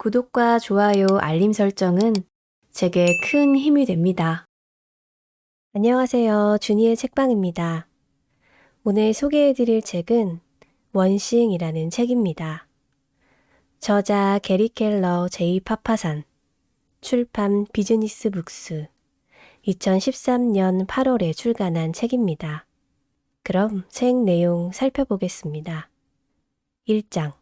구독과 좋아요, 알림 설정은 제게 큰 힘이 됩니다. 안녕하세요. 준이의 책방입니다. 오늘 소개해드릴 책은 원싱이라는 책입니다. 저자 게리 켈러 제이 파파산, 출판 비즈니스 북스, 2013년 8월에 출간한 책입니다. 그럼 책 내용 살펴보겠습니다. 1장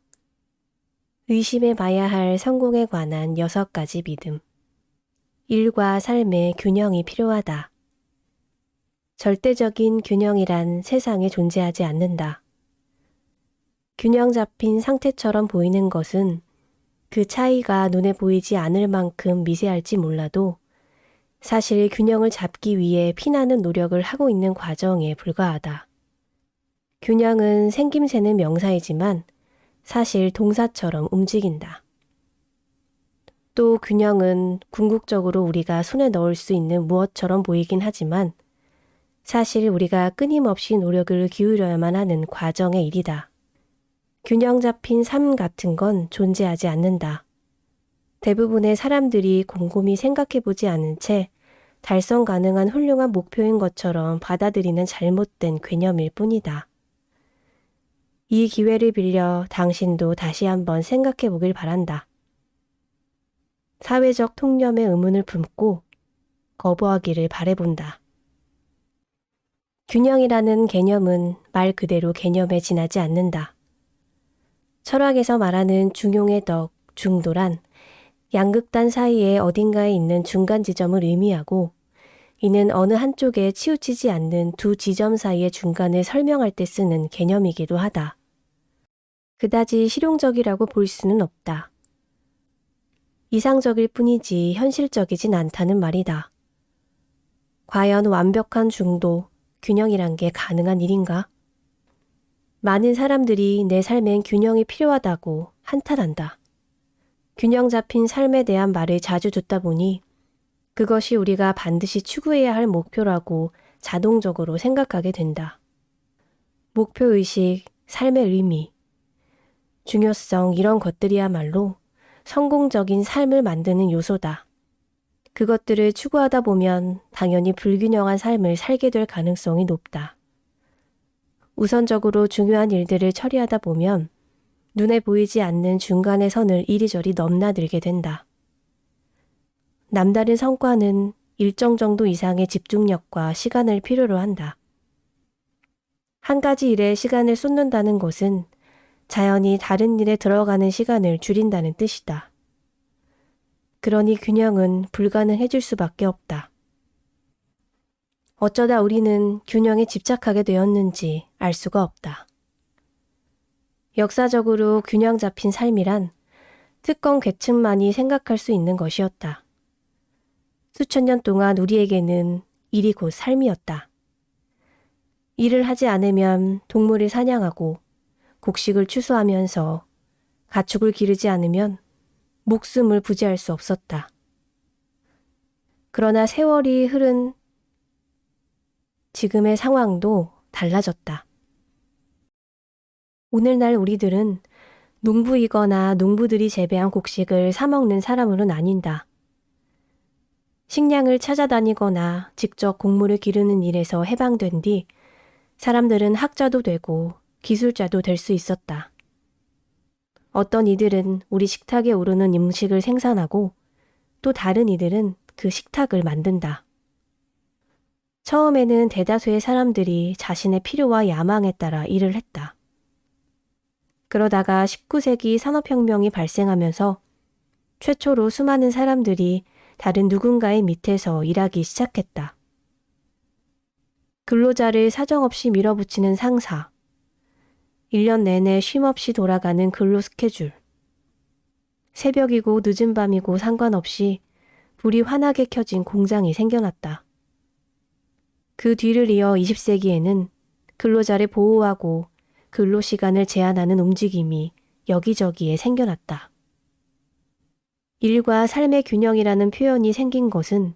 의심해 봐야 할 성공에 관한 6가지 믿음. 일과 삶의 균형이 필요하다. 절대적인 균형이란 세상에 존재하지 않는다. 균형 잡힌 상태처럼 보이는 것은 그 차이가 눈에 보이지 않을 만큼 미세할지 몰라도 사실 균형을 잡기 위해 피나는 노력을 하고 있는 과정에 불과하다. 균형은 생김새는 명사이지만 사실 동사처럼 움직인다. 또 균형은 궁극적으로 우리가 손에 넣을 수 있는 무엇처럼 보이긴 하지만 사실 우리가 끊임없이 노력을 기울여야만 하는 과정의 일이다. 균형 잡힌 삶 같은 건 존재하지 않는다. 대부분의 사람들이 곰곰이 생각해보지 않은 채 달성 가능한 훌륭한 목표인 것처럼 받아들이는 잘못된 개념일 뿐이다. 이 기회를 빌려 당신도 다시 한번 생각해 보길 바란다. 사회적 통념의 의문을 품고 거부하기를 바라본다. 균형이라는 개념은 말 그대로 개념에 지나지 않는다. 철학에서 말하는 중용의 덕, 중도란 양극단 사이에 어딘가에 있는 중간 지점을 의미하고 이는 어느 한쪽에 치우치지 않는 두 지점 사이의 중간을 설명할 때 쓰는 개념이기도 하다. 그다지 실용적이라고 볼 수는 없다. 이상적일 뿐이지 현실적이진 않다는 말이다. 과연 완벽한 중도, 균형이란 게 가능한 일인가? 많은 사람들이 내 삶엔 균형이 필요하다고 한탄한다. 균형 잡힌 삶에 대한 말을 자주 듣다 보니 그것이 우리가 반드시 추구해야 할 목표라고 자동적으로 생각하게 된다. 목표의식, 삶의 의미, 중요성 이런 것들이야말로 성공적인 삶을 만드는 요소다. 그것들을 추구하다 보면 당연히 불균형한 삶을 살게 될 가능성이 높다. 우선적으로 중요한 일들을 처리하다 보면 눈에 보이지 않는 중간의 선을 이리저리 넘나들게 된다. 남다른 성과는 일정 정도 이상의 집중력과 시간을 필요로 한다. 한 가지 일에 시간을 쏟는다는 것은 자연히 다른 일에 들어가는 시간을 줄인다는 뜻이다. 그러니 균형은 불가능해질 수밖에 없다. 어쩌다 우리는 균형에 집착하게 되었는지 알 수가 없다. 역사적으로 균형 잡힌 삶이란 특권 계층만이 생각할 수 있는 것이었다. 수천 년 동안 우리에게는 일이 곧 삶이었다. 일을 하지 않으면 동물을 사냥하고 곡식을 추수하면서 가축을 기르지 않으면 목숨을 부지할 수 없었다. 그러나 세월이 흐른 지금의 상황도 달라졌다. 오늘날 우리들은 농부이거나 농부들이 재배한 곡식을 사 먹는 사람으로 나뉜다. 식량을 찾아다니거나 직접 곡물을 기르는 일에서 해방된 뒤 사람들은 학자도 되고 기술자도 될 수 있었다. 어떤 이들은 우리 식탁에 오르는 음식을 생산하고 또 다른 이들은 그 식탁을 만든다. 처음에는 대다수의 사람들이 자신의 필요와 야망에 따라 일을 했다. 그러다가 19세기 산업혁명이 발생하면서 최초로 수많은 사람들이 다른 누군가의 밑에서 일하기 시작했다. 근로자를 사정없이 밀어붙이는 상사, 1년 내내 쉼없이 돌아가는 근로 스케줄, 새벽이고 늦은 밤이고 상관없이 불이 환하게 켜진 공장이 생겨났다. 그 뒤를 이어 20세기에는 근로자를 보호하고 근로시간을 제한하는 움직임이 여기저기에 생겨났다. 일과 삶의 균형이라는 표현이 생긴 것은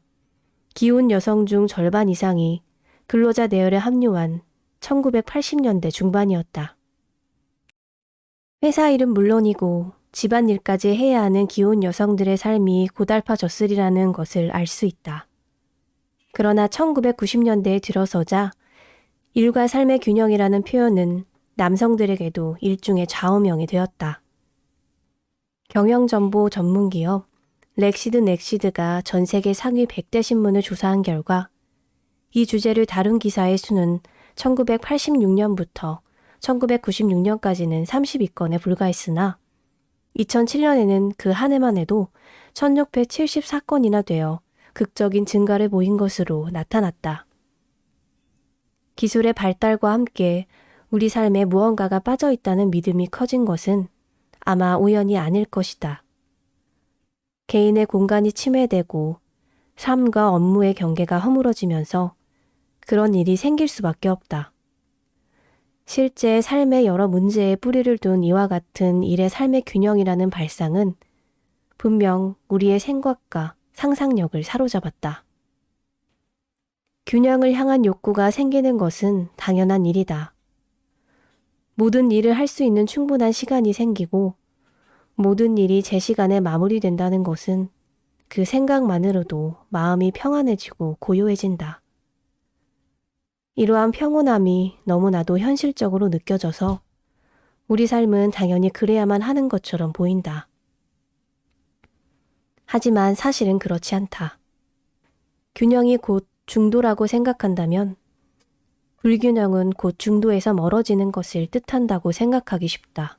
기혼 여성 중 절반 이상이 근로자 내열에 합류한 1980년대 중반이었다. 회사 일은 물론이고 집안일까지 해야 하는 기혼 여성들의 삶이 고달파졌으리라는 것을 알 수 있다. 그러나 1990년대에 들어서자 일과 삶의 균형이라는 표현은 남성들에게도 일종의 좌우명이 되었다. 경영정보 전문기업 렉시드넥시드가 전 세계 상위 100대 신문을 조사한 결과 이 주제를 다룬 기사의 수는 1986년부터 1996년까지는 32건에 불과했으나 2007년에는 그 한 해만 해도 1674건이나 되어 극적인 증가를 보인 것으로 나타났다. 기술의 발달과 함께 우리 삶에 무언가가 빠져 있다는 믿음이 커진 것은 아마 우연이 아닐 것이다. 개인의 공간이 침해되고 삶과 업무의 경계가 허물어지면서 그런 일이 생길 수밖에 없다. 실제 삶의 여러 문제에 뿌리를 둔 이와 같은 일의 삶의 균형이라는 발상은 분명 우리의 생각과 상상력을 사로잡았다. 균형을 향한 욕구가 생기는 것은 당연한 일이다. 모든 일을 할 수 있는 충분한 시간이 생기고 모든 일이 제 시간에 마무리된다는 것은 그 생각만으로도 마음이 평안해지고 고요해진다. 이러한 평온함이 너무나도 현실적으로 느껴져서 우리 삶은 당연히 그래야만 하는 것처럼 보인다. 하지만 사실은 그렇지 않다. 균형이 곧 중도라고 생각한다면 불균형은 곧 중도에서 멀어지는 것을 뜻한다고 생각하기 쉽다.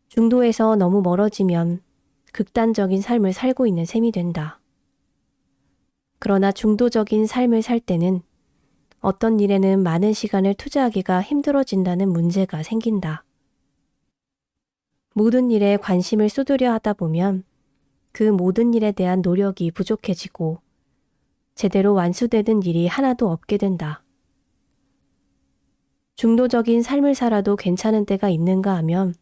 중도에서 너무 멀어지면 극단적인 삶을 살고 있는 셈이 된다. 그러나 중도적인 삶을 살 때는 어떤 일에는 많은 시간을 투자하기가 힘들어진다는 문제가 생긴다. 모든 일에 관심을 쏟으려 하다 보면 그 모든 일에 대한 노력이 부족해지고 제대로 완수되는 일이 하나도 없게 된다. 중도적인 삶을 살아도 괜찮은 때가 있는가 하면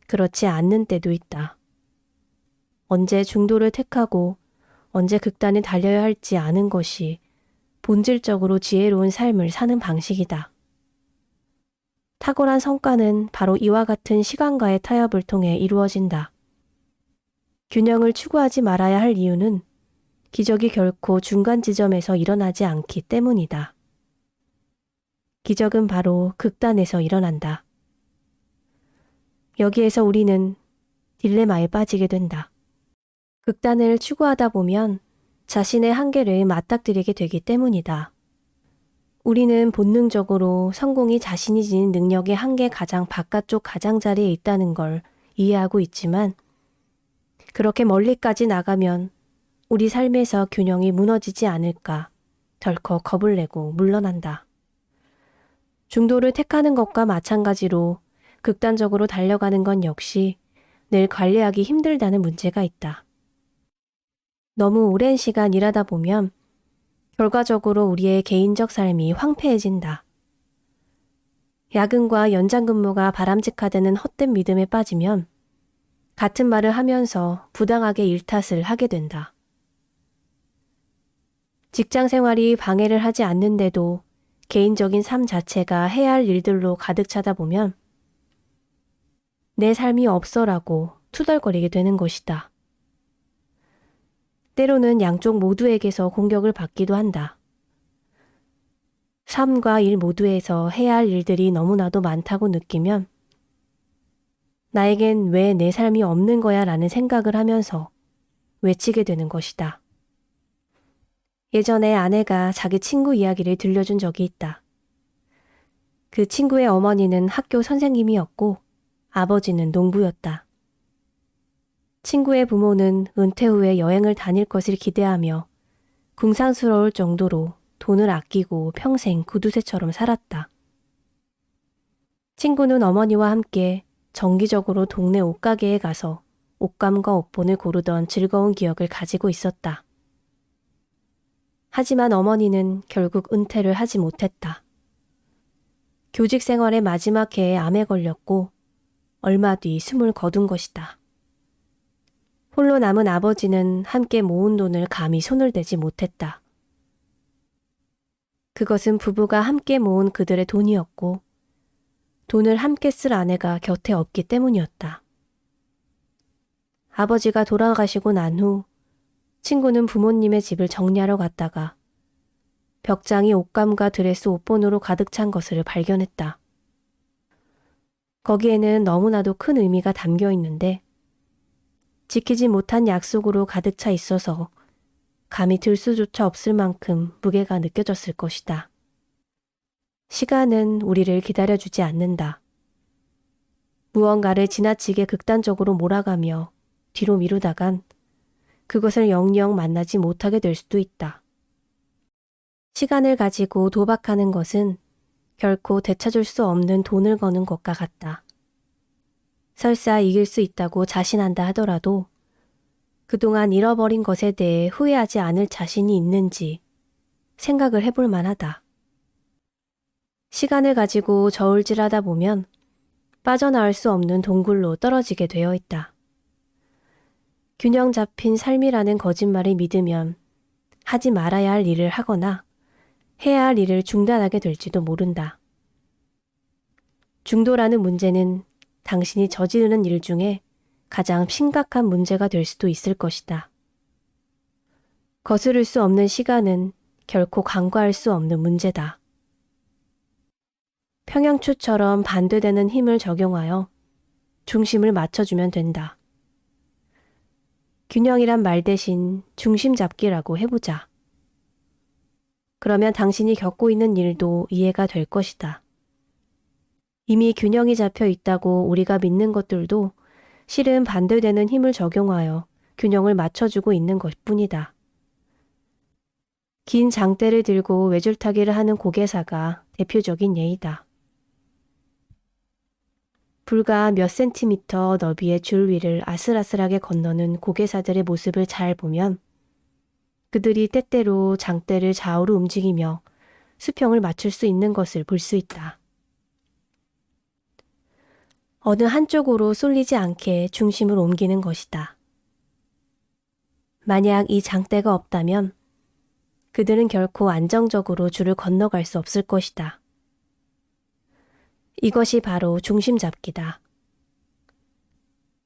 그렇지 않는 때도 있다. 언제 중도를 택하고 언제 극단에 달려야 할지 아는 것이 본질적으로 지혜로운 삶을 사는 방식이다. 탁월한 성과는 바로 이와 같은 시간과의 타협을 통해 이루어진다. 균형을 추구하지 말아야 할 이유는 기적이 결코 중간 지점에서 일어나지 않기 때문이다. 기적은 바로 극단에서 일어난다. 여기에서 우리는 딜레마에 빠지게 된다. 극단을 추구하다 보면 자신의 한계를 맞닥뜨리게 되기 때문이다. 우리는 본능적으로 성공이 자신이 지닌 능력의 한계 가장 바깥쪽 가장자리에 있다는 걸 이해하고 있지만 그렇게 멀리까지 나가면 우리 삶에서 균형이 무너지지 않을까 덜컥 겁을 내고 물러난다. 중도를 택하는 것과 마찬가지로 극단적으로 달려가는 건 역시 늘 관리하기 힘들다는 문제가 있다. 너무 오랜 시간 일하다 보면 결과적으로 우리의 개인적 삶이 황폐해진다. 야근과 연장 근무가 바람직하다는 헛된 믿음에 빠지면 같은 말을 하면서 부당하게 일탓을 하게 된다. 직장 생활이 방해를 하지 않는데도 개인적인 삶 자체가 해야 할 일들로 가득 차다 보면 내 삶이 없어라고 투덜거리게 되는 것이다. 때로는 양쪽 모두에게서 공격을 받기도 한다. 삶과 일 모두에서 해야 할 일들이 너무나도 많다고 느끼면 나에겐 왜 내 삶이 없는 거야 라는 생각을 하면서 외치게 되는 것이다. 예전에 아내가 자기 친구 이야기를 들려준 적이 있다. 그 친구의 어머니는 학교 선생님이었고 아버지는 농부였다. 친구의 부모는 은퇴 후에 여행을 다닐 것을 기대하며 궁상스러울 정도로 돈을 아끼고 평생 구두쇠처럼 살았다. 친구는 어머니와 함께 정기적으로 동네 옷가게에 가서 옷감과 옷본을 고르던 즐거운 기억을 가지고 있었다. 하지만 어머니는 결국 은퇴를 하지 못했다. 교직 생활의 마지막 해에 암에 걸렸고 얼마 뒤 숨을 거둔 것이다. 홀로 남은 아버지는 함께 모은 돈을 감히 손을 대지 못했다. 그것은 부부가 함께 모은 그들의 돈이었고 돈을 함께 쓸 아내가 곁에 없기 때문이었다. 아버지가 돌아가시고 난 후 친구는 부모님의 집을 정리하러 갔다가 벽장이 옷감과 드레스 옷본으로 가득 찬 것을 발견했다. 거기에는 너무나도 큰 의미가 담겨 있는데 지키지 못한 약속으로 가득 차 있어서 감히 들 수조차 없을 만큼 무게가 느껴졌을 것이다. 시간은 우리를 기다려주지 않는다. 무언가를 지나치게 극단적으로 몰아가며 뒤로 미루다간 그것을 영영 만나지 못하게 될 수도 있다. 시간을 가지고 도박하는 것은 결코 되찾을 수 없는 돈을 거는 것과 같다. 설사 이길 수 있다고 자신한다 하더라도 그동안 잃어버린 것에 대해 후회하지 않을 자신이 있는지 생각을 해볼 만하다. 시간을 가지고 저울질하다 보면 빠져나올 수 없는 동굴로 떨어지게 되어 있다. 균형 잡힌 삶이라는 거짓말을 믿으면 하지 말아야 할 일을 하거나 해야 할 일을 중단하게 될지도 모른다. 중도라는 문제는 당신이 저지르는 일 중에 가장 심각한 문제가 될 수도 있을 것이다. 거스를 수 없는 시간은 결코 간과할 수 없는 문제다. 평양추처럼 반대되는 힘을 적용하여 중심을 맞춰주면 된다. 균형이란 말 대신 중심 잡기라고 해보자. 그러면 당신이 겪고 있는 일도 이해가 될 것이다. 이미 균형이 잡혀 있다고 우리가 믿는 것들도 실은 반대되는 힘을 적용하여 균형을 맞춰주고 있는 것뿐이다. 긴 장대를 들고 외줄타기를 하는 고개사가 대표적인 예이다. 불과 몇 센티미터 너비의 줄 위를 아슬아슬하게 건너는 고개사들의 모습을 잘 보면 그들이 때때로 장대를 좌우로 움직이며 수평을 맞출 수 있는 것을 볼 수 있다. 어느 한쪽으로 쏠리지 않게 중심을 옮기는 것이다. 만약 이 장대가 없다면 그들은 결코 안정적으로 줄을 건너갈 수 없을 것이다. 이것이 바로 중심 잡기다.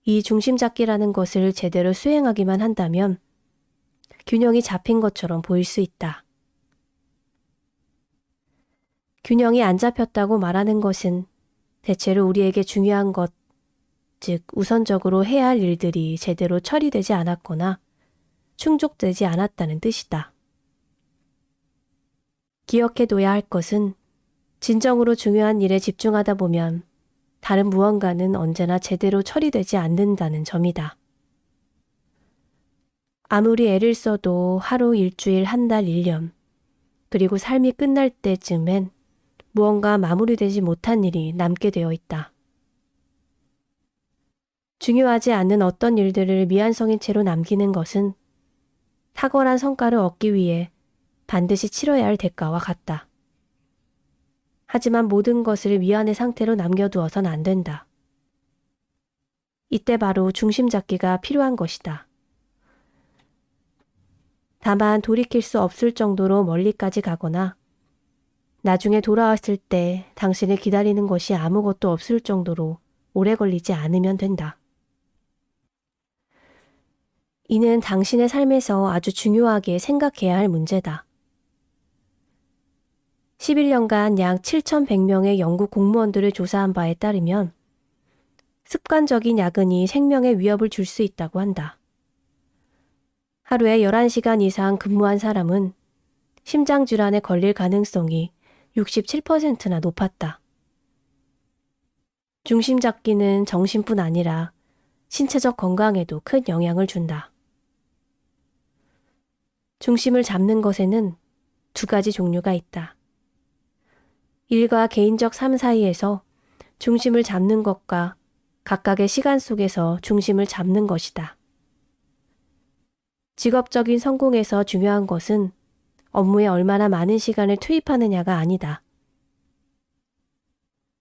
이 중심 잡기라는 것을 제대로 수행하기만 한다면 균형이 잡힌 것처럼 보일 수 있다. 균형이 안 잡혔다고 말하는 것은 대체로 우리에게 중요한 것, 즉 우선적으로 해야 할 일들이 제대로 처리되지 않았거나 충족되지 않았다는 뜻이다. 기억해둬야 할 것은 진정으로 중요한 일에 집중하다 보면 다른 무언가는 언제나 제대로 처리되지 않는다는 점이다. 아무리 애를 써도 하루, 일주일, 한 달, 1년, 그리고 삶이 끝날 때쯤엔 무언가 마무리되지 못한 일이 남게 되어 있다. 중요하지 않는 어떤 일들을 미완성인 채로 남기는 것은 탁월한 성과를 얻기 위해 반드시 치러야 할 대가와 같다. 하지만 모든 것을 미완의 상태로 남겨두어선 안 된다. 이때 바로 중심 잡기가 필요한 것이다. 다만 돌이킬 수 없을 정도로 멀리까지 가거나 나중에 돌아왔을 때 당신을 기다리는 것이 아무것도 없을 정도로 오래 걸리지 않으면 된다. 이는 당신의 삶에서 아주 중요하게 생각해야 할 문제다. 11년간 약 7,100명의 영국 공무원들을 조사한 바에 따르면 습관적인 야근이 생명에 위협을 줄 수 있다고 한다. 하루에 11시간 이상 근무한 사람은 심장질환에 걸릴 가능성이 67%나 높았다. 중심 잡기는 정신뿐 아니라 신체적 건강에도 큰 영향을 준다. 중심을 잡는 것에는 두 가지 종류가 있다. 일과 개인적 삶 사이에서 중심을 잡는 것과 각각의 시간 속에서 중심을 잡는 것이다. 직업적인 성공에서 중요한 것은 업무에 얼마나 많은 시간을 투입하느냐가 아니다.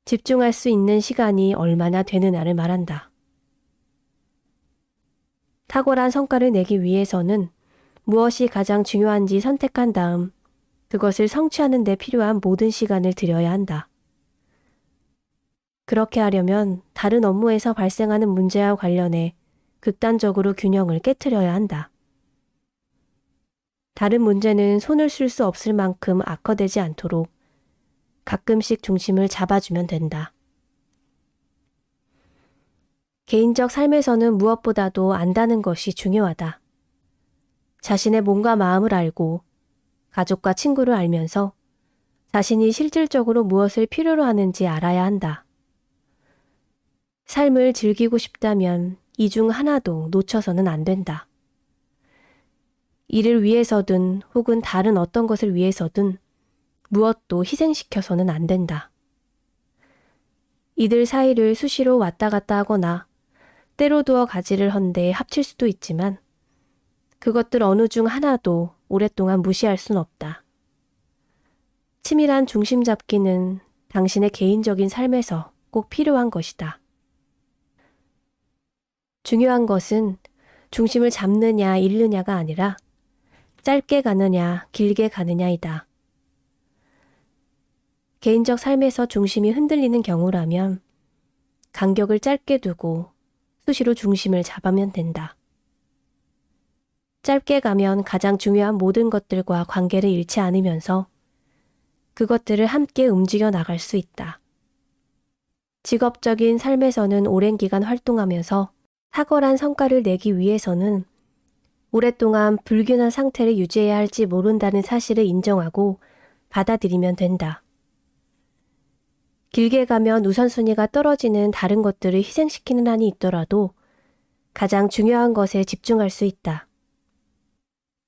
집중할 수 있는 시간이 얼마나 되느냐를 말한다. 탁월한 성과를 내기 위해서는 무엇이 가장 중요한지 선택한 다음 그것을 성취하는 데 필요한 모든 시간을 들여야 한다. 그렇게 하려면 다른 업무에서 발생하는 문제와 관련해 극단적으로 균형을 깨트려야 한다. 다른 문제는 손을 쓸 수 없을 만큼 악화되지 않도록 가끔씩 중심을 잡아주면 된다. 개인적 삶에서는 무엇보다도 안다는 것이 중요하다. 자신의 몸과 마음을 알고 가족과 친구를 알면서 자신이 실질적으로 무엇을 필요로 하는지 알아야 한다. 삶을 즐기고 싶다면 이 중 하나도 놓쳐서는 안 된다. 이를 위해서든 혹은 다른 어떤 것을 위해서든 무엇도 희생시켜서는 안 된다. 이들 사이를 수시로 왔다 갔다 하거나 때로 두어 가지를 헌데 합칠 수도 있지만 그것들 어느 중 하나도 오랫동안 무시할 순 없다. 치밀한 중심 잡기는 당신의 개인적인 삶에서 꼭 필요한 것이다. 중요한 것은 중심을 잡느냐 잃느냐가 아니라 짧게 가느냐 길게 가느냐이다. 개인적 삶에서 중심이 흔들리는 경우라면 간격을 짧게 두고 수시로 중심을 잡으면 된다. 짧게 가면 가장 중요한 모든 것들과 관계를 잃지 않으면서 그것들을 함께 움직여 나갈 수 있다. 직업적인 삶에서는 오랜 기간 활동하면서 탁월한 성과를 내기 위해서는 오랫동안 불균한 상태를 유지해야 할지 모른다는 사실을 인정하고 받아들이면 된다. 길게 가면 우선순위가 떨어지는 다른 것들을 희생시키는 한이 있더라도 가장 중요한 것에 집중할 수 있다.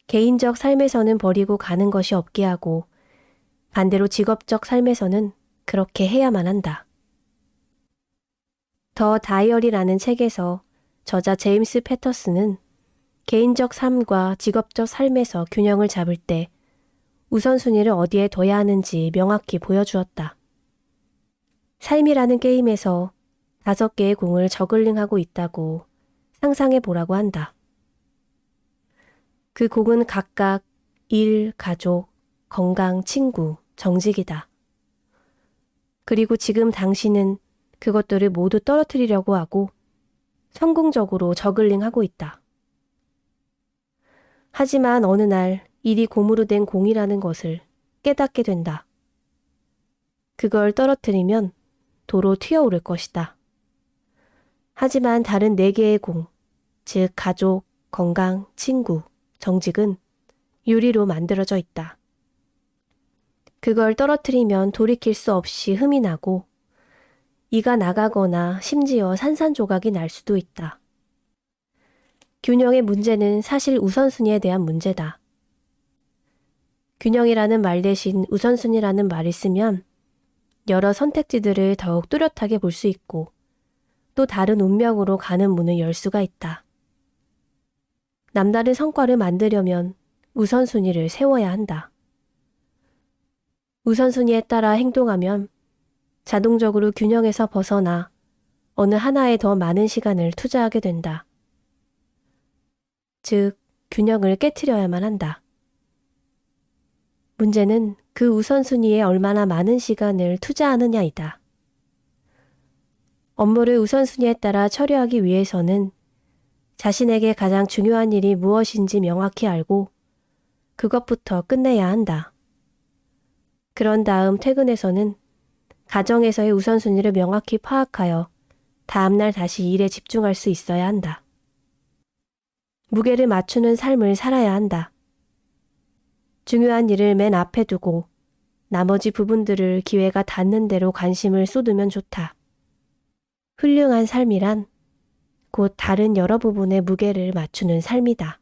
개인적 삶에서는 버리고 가는 것이 없게 하고 반대로 직업적 삶에서는 그렇게 해야만 한다. 더 다이어리라는 책에서 저자 제임스 패터슨은 개인적 삶과 직업적 삶에서 균형을 잡을 때 우선순위를 어디에 둬야 하는지 명확히 보여주었다. 삶이라는 게임에서 5개의 공을 저글링하고 있다고 상상해 보라고 한다. 그 공은 각각 일, 가족, 건강, 친구, 정직이다. 그리고 지금 당신은 그것들을 모두 떨어뜨리려고 하고 성공적으로 저글링하고 있다. 하지만 어느 날 일이 공으로 된 공이라는 것을 깨닫게 된다. 그걸 떨어뜨리면 도로 튀어오를 것이다. 하지만 다른 4개의 공, 즉 가족, 건강, 친구, 정직은 유리로 만들어져 있다. 그걸 떨어뜨리면 돌이킬 수 없이 흠이 나고 이가 나가거나 심지어 산산조각이 날 수도 있다. 균형의 문제는 사실 우선순위에 대한 문제다. 균형이라는 말 대신 우선순위라는 말을 쓰면 여러 선택지들을 더욱 뚜렷하게 볼 수 있고 또 다른 운명으로 가는 문을 열 수가 있다. 남다른 성과를 만들려면 우선순위를 세워야 한다. 우선순위에 따라 행동하면 자동적으로 균형에서 벗어나 어느 하나에 더 많은 시간을 투자하게 된다. 즉, 균형을 깨트려야만 한다. 문제는 그 우선순위에 얼마나 많은 시간을 투자하느냐이다. 업무를 우선순위에 따라 처리하기 위해서는 자신에게 가장 중요한 일이 무엇인지 명확히 알고 그것부터 끝내야 한다. 그런 다음 퇴근해서는 가정에서의 우선순위를 명확히 파악하여 다음날 다시 일에 집중할 수 있어야 한다. 무게를 맞추는 삶을 살아야 한다. 중요한 일을 맨 앞에 두고 나머지 부분들을 기회가 닿는 대로 관심을 쏟으면 좋다. 훌륭한 삶이란 곧 다른 여러 부분의 무게를 맞추는 삶이다.